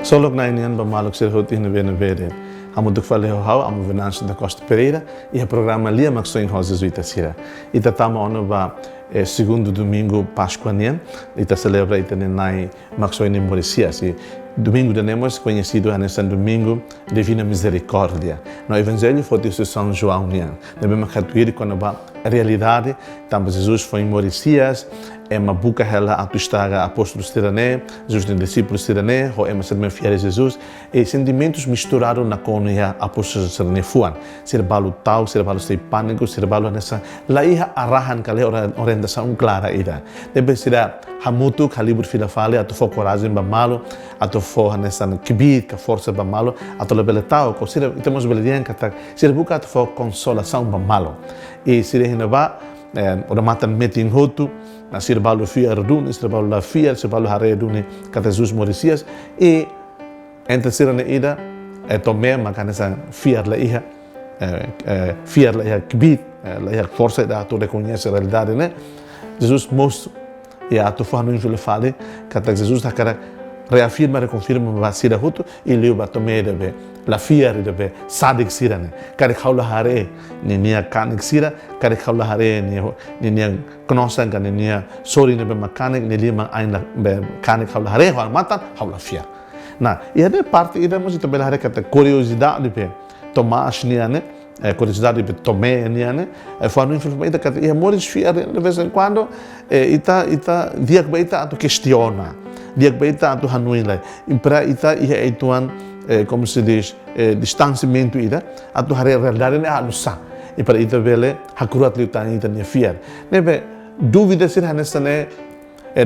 Solok na inian ba malok sir hoti na bene. Amo duk fale ho hau, amo Venâncio da Costa Pereira e o programa Lia Maxoin Rosa Jesuíta Sira. Ita tama ono ba segundo domingo Pascuanian, ita celebra ita nenai Maxoin Moricias. Domingo de Nemos, conhecido nesse domingo Divina Misericórdia. No Evangelho foi de São João Nian. Devemos catuir quando a realidade, também Jesus foi em Moricias, é uma boca ela a tu estaga apóstolos tirané, Jesus tem discípulos tirané, ou é uma sermão fiel a Jesus, e sentimentos misturados na conoia apóstolos tirané fuan. Ser balo tal, ser balo sei pânico, ser balo nessa lá ia arahan kali orientação clara ida. Deve ser hamutu kalibur fila fale atu fo coragem ba malo, atu fo nessa kibit ka força ba malo, atu lebele tal, ko ser temos beledian kata ser buka atu fo consolação ba malo. E ser hinaba ora matan meeting hotu na sir balu fiar dun sir balu la fiar sir balu hare dun kata Jesus Moricias e entre sir na ida tomé makana sa fiar la iha fiar la iha kibit la iha força da tu reconhece a realidade né Jesus mostra e a tu fano in file fale kata Jesus da cara reafirma reconfirma basira hotu e liu ba tomé debe la fiar debe sadik sirane kare khawla hare ni nia kanik sira kare khawla hare ni nia knosan kan ni nia sori ne be makanik ni lima aina be kanik khawla hare wa matan khawla fiar na e a parte ida mo to belare kata curiosidade be Tomás niane curiosidade be Tomé niane fano informação ida kata e amores fiar de vez em quando ita diak be ita tu questiona diak be ita tu hanuila para ita e tuan como se diz, distanciamento ida, a tu hare realidade ne alusa. E para ita vele hakurat liutan ita ne fiar. Nebe dúvida sira nessa ne,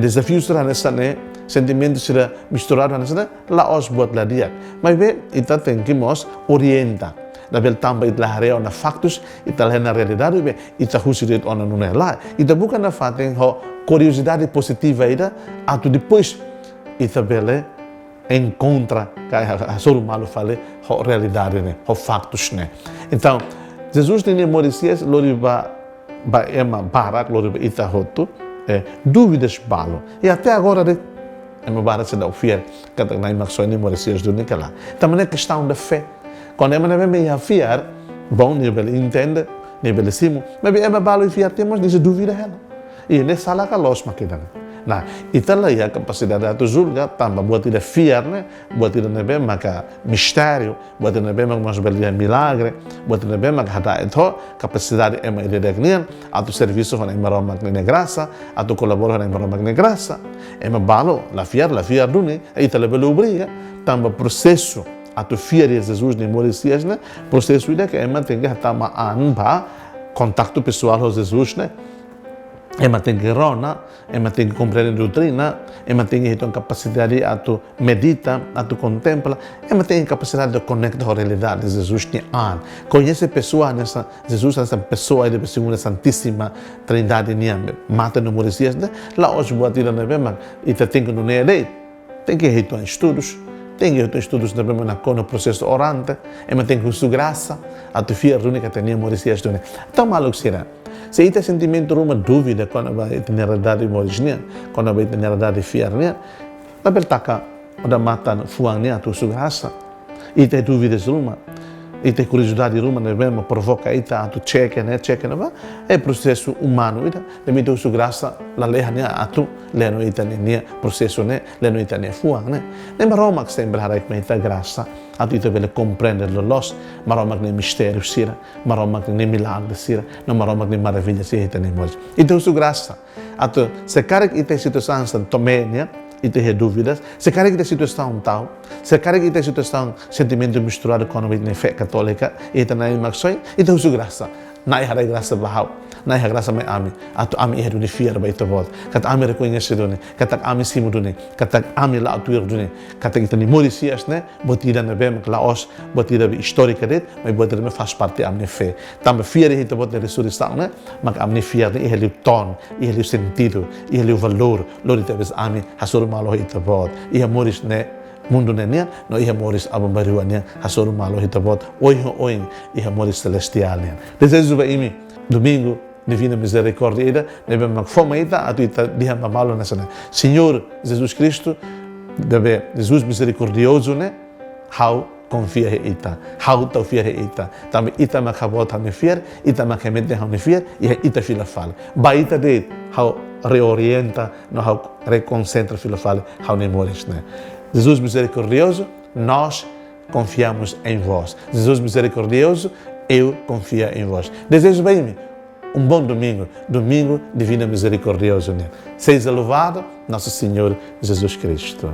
desafio sira nessa ne, sentimento sira misturado nessa ne, la os buat la dia. Mas be ita tem que mos orienta. Da bel tamba ita hare ona factos, ita na realidade be ita husirit ona nune la. Ita bukan na faten ho curiosidade positiva ida, a tu depois ita vele encontra a soro malo fale a realidade né a factos né então Jesus tem Moricias loriba ba ema barak loriba ita hotu dúvidas balo e até agora de ema barak se dá o fiel cada nai Maxoin Moricias do naquela também é questão da fé quando ema não me fiar bom nível entende nível simo mas ema balo e fiar temos dessa dúvida ela e nessa sala kalos makidana. Nah, itulah ya capacidade de julgar, também buat tidak fiar, né? Buat tidak nebe maka mistério, buat tidak nebe maka masbelian milagre, buat tidak nebe maka hada itu capacidade ema idegnian, atau serviço com ema romak ne graça, atau colabora com ema romak ne graça, ema balo la fiar dune, ita lebele obriga, também processo atau fiar Jesus ne Moricias, né? Processo ida que ema tem que tama anba contato pessoal com Jesus, né? Ema tem que rona, ema tem que compreender doutrina, ema tem que ter capacidade a tu medita, a tu contempla, ema tem capacidade de conectar com a realidade de Jesus tem conhece pessoa nessa Jesus essa pessoa de segunda santíssima Trindade niambe mata no Moricias né lá hoje boa tira na bema e tem que não é lei tem que ir estudos tem que ir estudos na bema na no processo orante ema tem que usar graça a tu fiar única tem Moricias né então maluco será. Se ita sentimento uma dúvida quando vai ter realidade original, quando vai ter realidade fiarnya, na beltaka ada mata fuangnya tu sugasa. Ita dúvidas ruma, ita curiosidade ruma ne mesmo provoca ita tu check né, é processo humano ita, demi tu sugasa la lehanya atu leno ita ne processo né, leno ita ne fuang né. Ne maroma que sempre harai com ita graça. Atu ita vele compreender los, maromak ne mistério sira, maromak ne milagre sira, no maromak ne maravilha sira ita ne moris. Ita usu graça. Atu se carrega ita situação san tomenia, ita he dúvidas, se carrega ita situação tal, se carrega ita situação sentimento misturado com a fé católica, ita na Maxoin, ita usu graça. Nai harai graça bahau, nai harai graça mai ami, atu ami heru ni fiar ba ita volta, kata ami reconhece dune, kata ami simu dune, kata ami la atuir dune, kata ita ni Moricias né, botida na bem laos, botida histórica det, mas botida me faz parte ami fé. Também fiar ita bot de ressurreição né, mas ami fiar né, ele ton, ele sentido, ele valor, lori tabes ami hasur malo ita bot, e amoris né mundo nenia no iha moris abambaruania hasoru malo hitabot oi iha moris celestial nia desejo ba imi domingo divina misericórdia ida nebe mak foma ita atu ita diha mamalo nasana Senhor Jesus Cristo deve Jesus misericordioso, né? How confia em ita, how tau fia em ita, também ita macabot hame fier, ita macamente hame fier, e ita fila fala. Ba ita de how reorienta, no how reconcentra fila fala, how nemores, né? Jesus misericordioso, nós confiamos em vós. Jesus misericordioso, eu confio em vós. Desejo bem um bom domingo, domingo divino misericordioso, né? Seja louvado nosso Senhor Jesus Cristo.